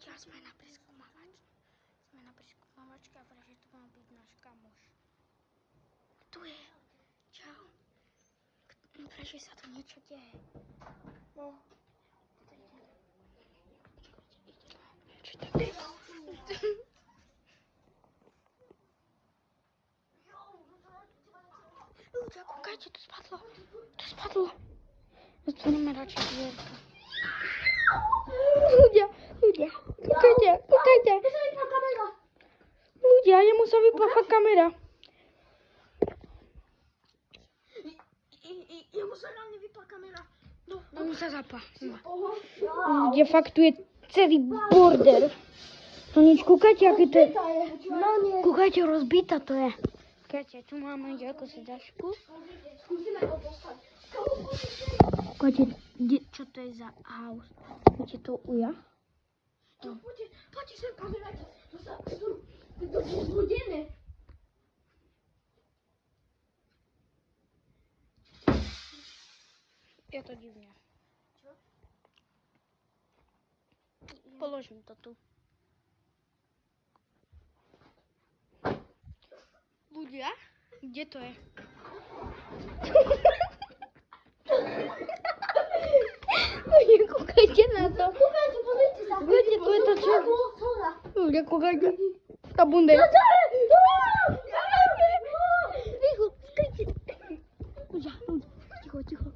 Ľudia, sme na preskúmavačke. Sme na preskúmavačke a vraj, že tu má byť náš kamoš. Tu je. Čau. Vraj, že sa tu niečo deje. No. Čo to je? Ľudia, kúkajte, to spadlo. To spadlo. Zatvoríme radšej dvierka. Ľudia, kúkajte. Ľudia, jemu sa vypla kamera. Jemu sa reálne vypla kamera. No, jemu sa zapla. Ľudia, fakt tu je celý border. No nič, kúkajte, aké to je. Kúkajte, rozbita to je. Kúkajte, tu máme ďaleko sedačku. Kúkajte, čo to je za house. Kúkajte to uja. Poďte sem, kamaráti. To je zbudené. Je to divné. Čo? Položím to tu. Ľudia, kde to je? Ľudia, kúkajte na to. Kúkajte, pozrite sa. Kúkajte, to je to čo? Ľudia, kúkajte. Tá bunda aí. Ticho, skryjcie. Ľudia, ticho.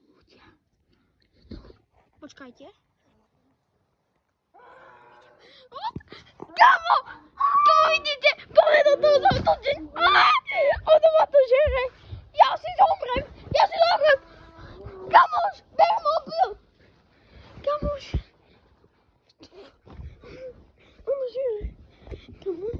Ľudia. Počkajte. Kamo! To vidíte? Povedal to zautočí. Ono ma to žere. Ja si zomrem. Kamoš, ber mobil. Kamoš. Ono žere. Kamoš.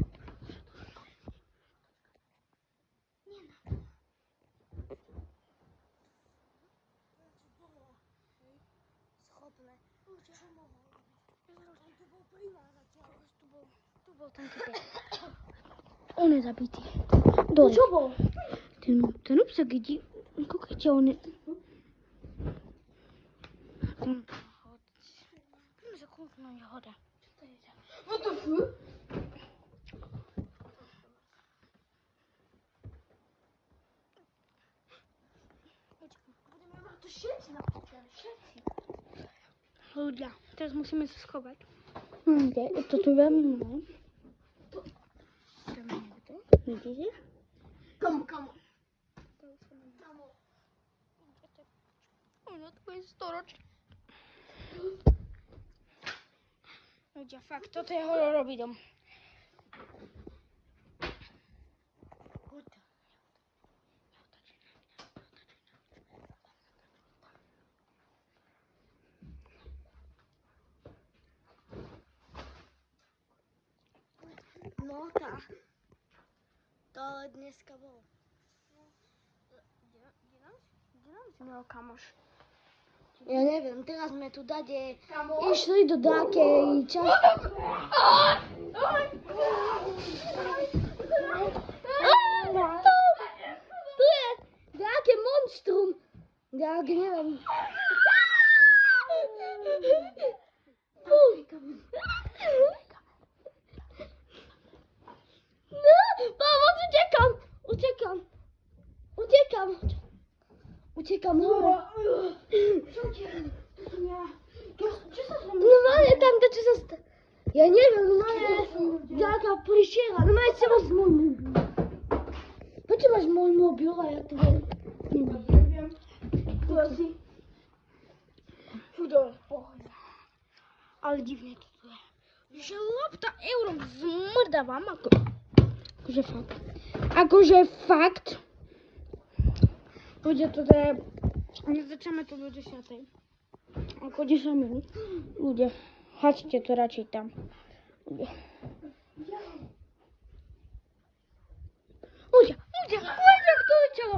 Tu bol ten typek. On je zabitý. Dole. Čo bol? Ten obsah ide. Kúkajte, on je... Poďme sa kúknúť hore. What the fuck? Budeme mať to všetci napríklad. Všetci. Ľudia, teraz musíme sa schovať. Je to tu veľmi malé. Tam je niekto. Vidíte? Kamo. Ono to je storočné. Ľudia, fakt, toto je hororový dom. No tá. To ale dneska bol. Kde nám si mal kamoš? Ja neviem, teraz sme tu dade išli do dákej časti. Tu je dáke monstrum. Dáke, neviem. Pomoc, utekam hore. Normálne tamto, čo sa stalo. Ja neviem, normálne ďalká prišiela. Normálne si máš môj mobil. Prečo máš môj mobil a ja tu viem? Neviem. Tu asi. Fudor. Ale divne to tu je. Že lopta eurom zmrdávam ako... Akože fakt. Ľudia, toto je... Začneme to do 10. Ako 10 minút. Ľudia, hačte to radšej tam. Ľudia, kto začalo?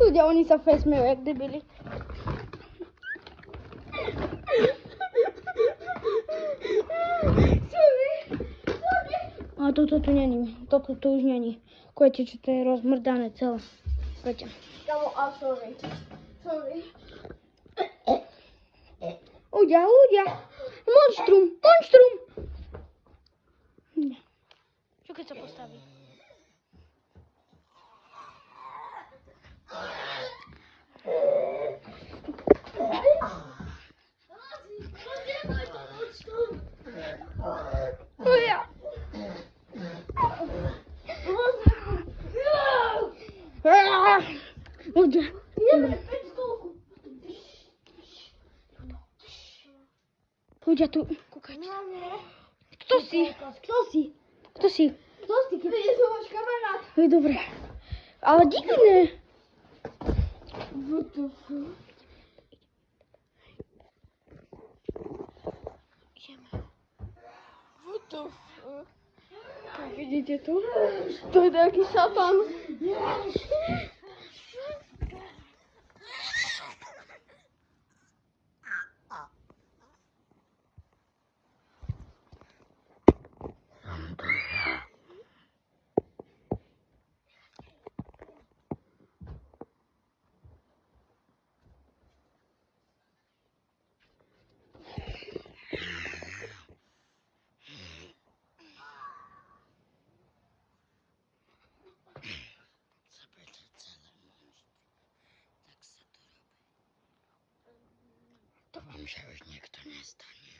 Ľudia, oni sa fesmejú, jak debili. A toto tu není. Toto tu už není. Koľte, čo to je rozmrdané celé. Koľte. Kamo, sorry. Sorry. Ľudia, ľudia. Monštrum, monštrum. Čo keď sa postaví? Ľudia. Ľudia. Ľudia tu, kúkajte. Kto si? Kto si? Kto si? Kto si? Keď je to váš kamarát. Je dobre. Ale divné. What the fuck? Ideme. What the fuck? Vidíte to? To je taký satan. To vám, že už niekto nestane.